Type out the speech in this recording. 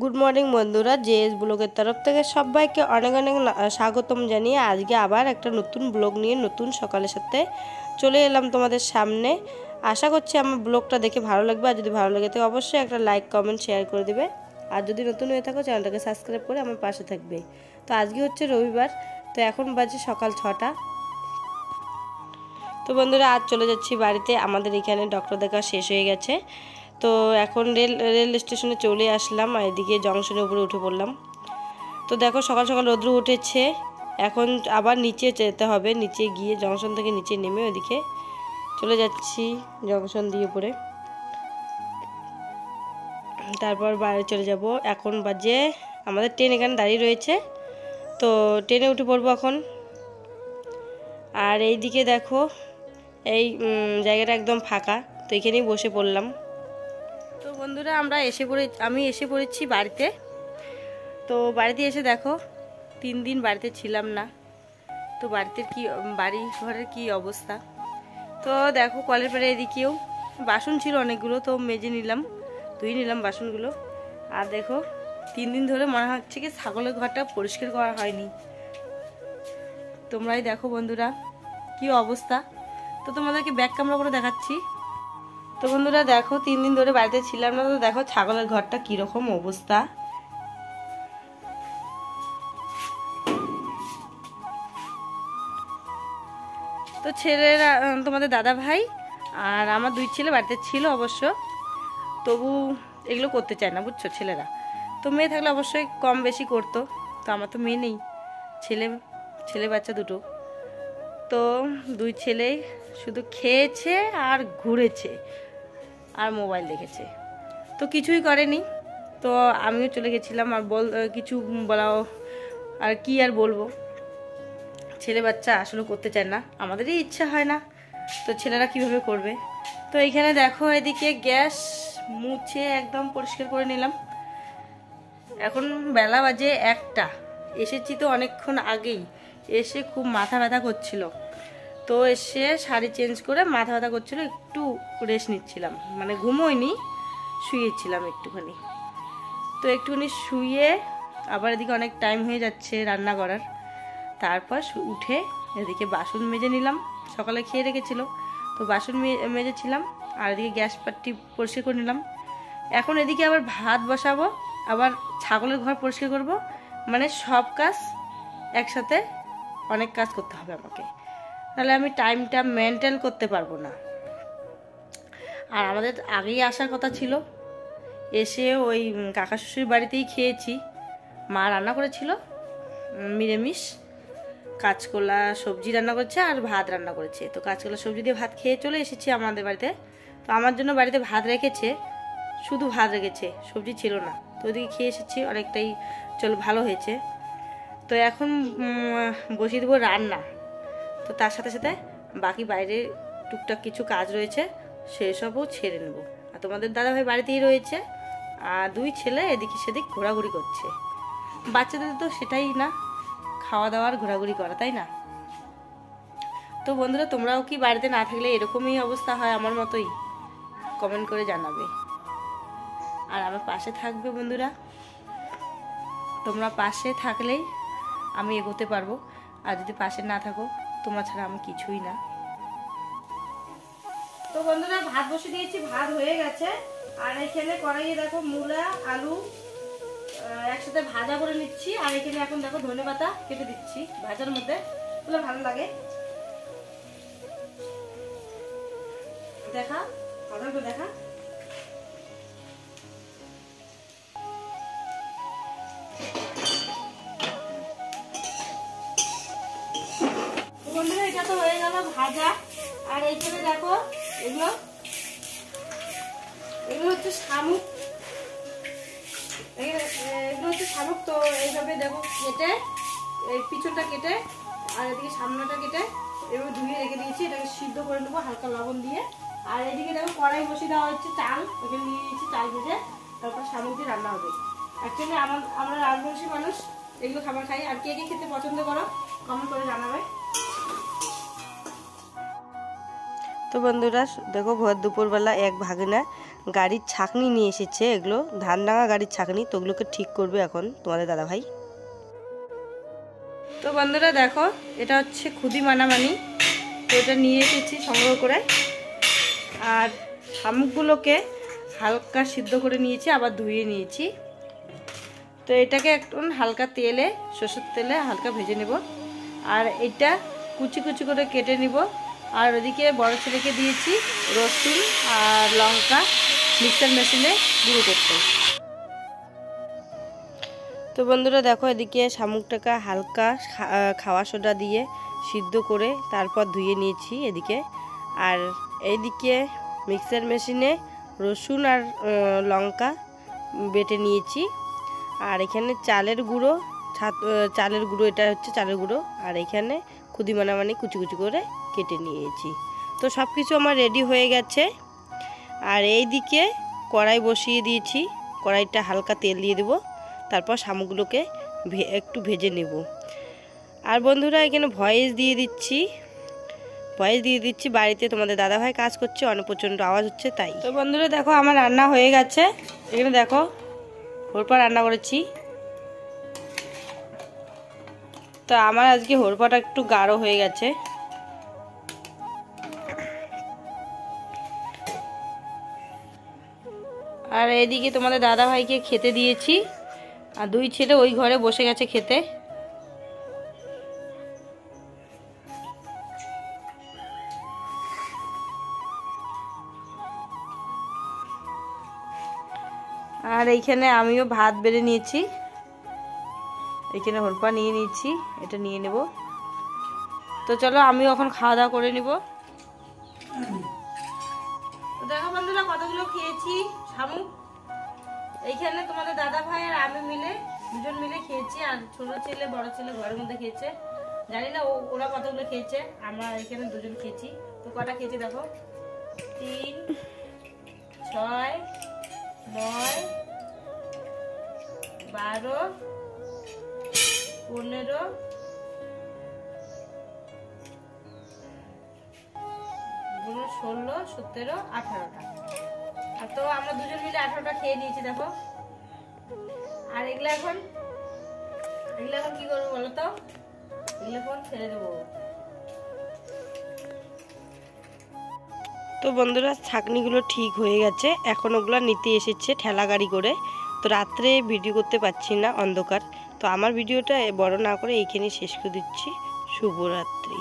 Good morning বন্ধুরা, JS ব্লগের তরফ থেকে সবাইকে অনেক অনেক স্বাগতম জানিয়ে আজকে আবার একটা নতুন ব্লগ নিয়ে নতুন সকালের সাথে চলে এলাম তোমাদের সামনে। আশা করছি আমার ব্লগটা দেখে ভালো লাগবে, আর যদি ভালো লাগে তো অবশ্যই একটা লাইক কমেন্ট শেয়ার করে দিবে, আর যদি নতুন হয়ে থাকো চ্যানেলটাকে সাবস্ক্রাইব করে আমার পাশে থাকবে। তো আজকে হচ্ছে রবিবার, তো এখন বাজে সকাল 6টা। তো বন্ধুরা আজ চলে যাচ্ছি বাড়িতে, আমাদের এখানে ডক্টর দেখা শেষ হয়ে গেছে। তো এখন রেল স্টেশনে চলে আসলাম, আর এদিকে জংশনের উপরে উঠে পড়লাম। তো দেখো সকাল সকাল রৌদ্র উঠেছে, এখন আবার নিচে যেতে হবে, নিচে গিয়ে জংশন থেকে নিচে নেমে ওইদিকে চলে যাচ্ছি জংশন দিয়ে উপরে, তারপর বাড়ি চলে যাব। এখন বাজে আমাদের ট্রেন এখানে দাঁড়িয়ে রয়েছে, তো ট্রেনে উঠে পড়বো এখন। আর এইদিকে দেখো এই জায়গাটা একদম ফাঁকা, তো এখানেই বসে পড়লাম। তো বন্ধুরা আমি এসে পড়েছি বাড়িতে। তো বাড়িতে এসে দেখো 3 দিন বাড়িতে ছিলাম না, তো বাড়ি ঘরের কি অবস্থা। তো দেখো কলের পাড়ে এদিকেও বাসন ছিল অনেকগুলো, তো মেজে নিলাম, ধুয়ে নিলাম বাসনগুলো। আর দেখো 3 দিন ধরে মনে হচ্ছে কি ছাগলের ঘরটা পরিষ্কার করা হয়নি। তোমরাই দেখো বন্ধুরা কি অবস্থা। তো তোমাদেরকে ব্যাক ক্যামেরা করে দেখাচ্ছি। তো বন্ধুরা দেখো 3 দিন ধরে বাড়িতে ছিলাম না, তো দেখো ছাগলের ঘরটা কিরকম অবস্থা। তো ছেলেরা, তোমাদের দাদা ভাই আর আমার 2 ছেলে বাড়িতে ছিল অবশ্য, তবু এগুলো করতে চায় না বুঝছো ছেলেরা। তো মেয়ে থাকলে অবশ্যই কম বেশি করতো, তো আমার তো মেয়ে নেই, ছেলে বাচ্চা দুটো। তো 2 ছেলেই শুধু খেয়েছে আর ঘুরেছে আর মোবাইল দেখেছে, তো কিছুই করেনি। তো আমিও চলে গেছিলাম, আর কিছু বলাও আর কি আর বলবো, ছেলে বাচ্চা আসলে করতে চায় না, আমাদেরই ইচ্ছা হয় না, তো ছেলেরা কিভাবে করবে। তো এইখানে দেখো এদিকে গ্যাস মুছে একদম পরিষ্কার করে নিলাম। এখন বেলা বাজে 1টা, এসেছি তো অনেকক্ষণ আগেই, এসে খুব মাথা ব্যথা করছিল, তো এসে শাড়ি চেঞ্জ করে মাথা ব্যথা করছিল, একটু রেস্ট নিচ্ছিলাম, মানে ঘুমোইনি, শুয়েছিলাম একটুখানি। তো একটুখানি শুয়ে আবার এদিকে অনেক টাইম হয়ে যাচ্ছে রান্না করার, তারপর উঠে এদিকে বাসন মেজে নিলাম, সকালে খেয়ে রেখেছিল, তো বাসন মেজেছিলাম, আর এদিকে গ্যাস পাট্টি পরিষ্কার করে নিলাম। এখন এদিকে আবার ভাত বসাবো, আবার ছাগলের ঘর পরিষ্কার করব, মানে সব কাজ একসাথে, অনেক কাজ করতে হবে আমাকে, তাহলে আমি টাইমটা মেনটেন করতে পারবো না। আর আমাদের আগেই আসার কথা ছিল, এসে ওই কাকা শ্বশুর বাড়িতেই খেয়েছি, মা রান্না করেছিল নিরামিষ, কাঁচকলা সবজি রান্না করেছে আর ভাত রান্না করেছে, তো কাঁচকলা সবজি দিয়ে ভাত খেয়ে চলে এসেছি আমাদের বাড়িতে। তো আমার জন্য বাড়িতে ভাত রেখেছে, শুধু ভাত রেখেছে, সবজি ছিল না, তো ওদিকে খেয়ে এসেছি, অনেকটাই ভালো হয়েছে। তো এখন বসিয়ে দেবো রান্না, তো তার সাথে সাথে বাকি বাইরে টুকটাক কিছু কাজ রয়েছে, সেসবও ছেড়ে নেব। আর তোমাদের দাদাভাই বাড়িতেই রয়েছে, আর 2 ছেলে এদিকে সেদিক ঘোরাঘুরি করছে, বাচ্চাদের তো সেটাই না, খাওয়া দাওয়ার ঘোরাঘুরি করা, তাই না? তো বন্ধুরা তোমরাও কি বাড়িতে না থাকলে এরকমই অবস্থা হয় আমার মতোই? কমেন্ট করে জানাবে, আর আমার পাশে থাকবে বন্ধুরা, তোমরা পাশে থাকলেই আমি এগোতে পারবো, আর যদি পাশে না থাকো তোমরা ছাড়া আমি কিছুই না। তো বন্ধুরা ভাত বসে দিয়েছি, ভাত হয়ে গেছে, আর এখানে কড়াইয়ে দেখো মূলা আলু একসাথে ভাজা করে নিচ্ছি, আর এখানে এখন দেখো ধনেপাতা কেটে দিচ্ছি ভাজার মধ্যে, তাহলে ভালো লাগে। দেখা দেখা বন্ধুরা, এটা তো হয়ে গেল ভাজা। আর এইখানে দেখো এগুলো হচ্ছে শামুক, এগুলো হচ্ছে শামুক। তো এইভাবে দেখো কেটে, এই পিছনটা কেটে আর এদিকে সামনেটা কেটে এভাবে ধুয়ে রেখে দিয়েছি, এটাকে সিদ্ধ করে নেবো হালকা লবণ দিয়ে। আর এদিকে দেখো কড়াই বসিয়ে দেওয়া হচ্ছে চাল, ওখানে নিয়ে নিয়েছি চাল ভেজে, তারপর শামুক দিয়ে রান্না হবে। অ্যাকচুয়ালি আমরা রাজবংশী মানুষ, এগুলো খাবার খাই, আর কে কে খেতে পছন্দ করো কমেন্ট করে জানাবে। তো বন্ধুরা দেখো ভোর দুপুরবেলা এক ভাগিনা গাড়ির ছাঁকনি নিয়ে এসেছে, এগুলো ধান ডাঙা গাড়ির ছাঁকনি, তো ওগুলোকে ঠিক করবে এখন তোমাদের দাদাভাই। তো বন্ধুরা দেখো, এটা হচ্ছে খুদি মানামানি, তো এটা নিয়ে এসেছি সংগ্রহ করে। আর শামুকগুলোকে হালকা সিদ্ধ করে নিয়েছি, আবার ধুয়ে নিয়েছি। তো এটাকে একটু হালকা তেলে, সরষের তেলে হালকা ভেজে নেব। আর এটা কুচি কুচি করে কেটে নিব। আর ওদিকে বড় ছেলেকে দিয়েছি রসুন আর লঙ্কা মিক্সার মেশিনে গুঁড়ো করতে। তো বন্ধুরা দেখো, এদিকে শামুকটাকে হালকা খাওয়া সোডা দিয়ে সিদ্ধ করে তারপর ধুয়ে নিয়েছি এদিকে। আর এইদিকে মিক্সার মেশিনে রসুন আর লঙ্কা বেটে নিয়েছি। আর এখানে চালের গুঁড়ো, এটা হচ্ছে চালের গুঁড়ো। আর এখানে খুদি মানামানি কুচি কুচি করে কেটে নিয়েছি। তো সব কিছু আমার রেডি হয়ে গেছে। আর এই দিকে কড়াই বসিয়ে দিয়েছি, কড়াইটা হালকা তেল দিয়ে দেবো, তারপর শামুকগুলোকে একটু ভেজে নেব। আর বন্ধুরা এখানে ভয়েস দিয়ে দিচ্ছি, বাড়িতে তোমাদের দাদাভাই কাজ করছে, অনেক প্রচণ্ড আওয়াজ হচ্ছে তাই। তো বন্ধুরা দেখো, আমার রান্না হয়ে গেছে। এখানে দেখো হোরপা রান্না করেছি। তো আমার আজকে হোরপাটা একটু গাঢ় হয়ে গেছে। আর এদিকে তোমাদের দাদাভাইকে খেতে দিয়েছি। আর দুই ছেলে ওই ঘরে বসে গেছে খেতে। আর এইখানে আমিও ভাত বেড়ে নিয়েছি, এইখানে হোরপা নিয়ে নিয়েছি, এটা নিয়ে নেব। তো চলো আমিও এখন খাওয়া দাওয়া করে নিব। তো দেখো বন্ধুরা, কতগুলো খেয়েছি শামুক। এইখানে তোমাদের দাদা ভাই আর আমি মিলে, দুজন মিলে খেয়েছি। আর ছোট ছেলে বড় ছেলে ঘরের মধ্যে খেয়েছে, জানি না ওরা কতগুলো খেয়েছে, আমরা এখানে দুজন খেয়েছি। তো কটা খেয়েছি দেখো, 3, 6, 9, 12, 15, 16, 17, 18টা। আর তো আমরা দুজন মিলে 18টা খেয়ে নিয়েছি দেখো। আর এগুলো এখন কি করবো বলো তো? এগুলো এখন ছেড়ে দেবো। তো বন্ধুরা, ছাঁকনিগুলো ঠিক হয়ে গেছে, এখন ওগুলো নিতে এসেছে ঠেলা গাড়ি করে। তো রাত্রে ভিডিও করতে পারছি না, অন্ধকার। তো আমার ভিডিওটা বড় না করে এইখানে শেষ করে দিচ্ছি। শুভরাত্রি।